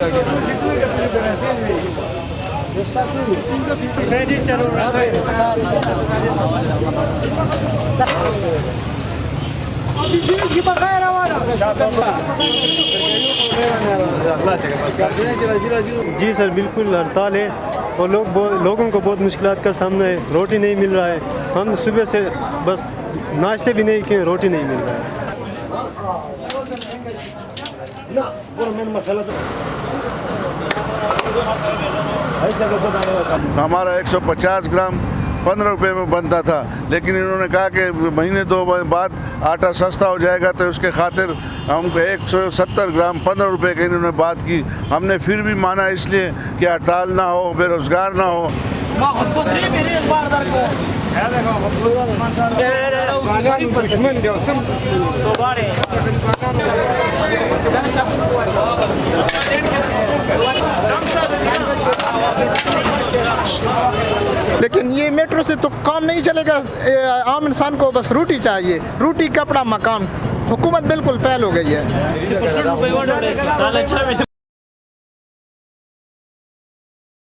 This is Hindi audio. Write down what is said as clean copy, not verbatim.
जी सर, बिल्कुल हड़ताल है और लोगों को बहुत मुश्किलात का सामना है। रोटी नहीं मिल रहा है, हम सुबह से बस नाश्ते भी नहीं किए, रोटी नहीं मिल रहा है। हमारा 150 ग्राम 15 रुपये में बनता था, लेकिन इन्होंने कहा कि महीने 2 बाद आटा सस्ता हो जाएगा, तो उसके खातिर हमको 170 ग्राम 15 रुपये की इन्होंने बात की। हमने फिर भी माना, इसलिए कि हड़ताल ना हो, बेरोजगार ना हो। लेकिन ये मेट्रो से तो काम नहीं चलेगा। आम इंसान को बस रोटी चाहिए, रोटी कपड़ा मकान। हुकूमत बिल्कुल फेल हो गई है।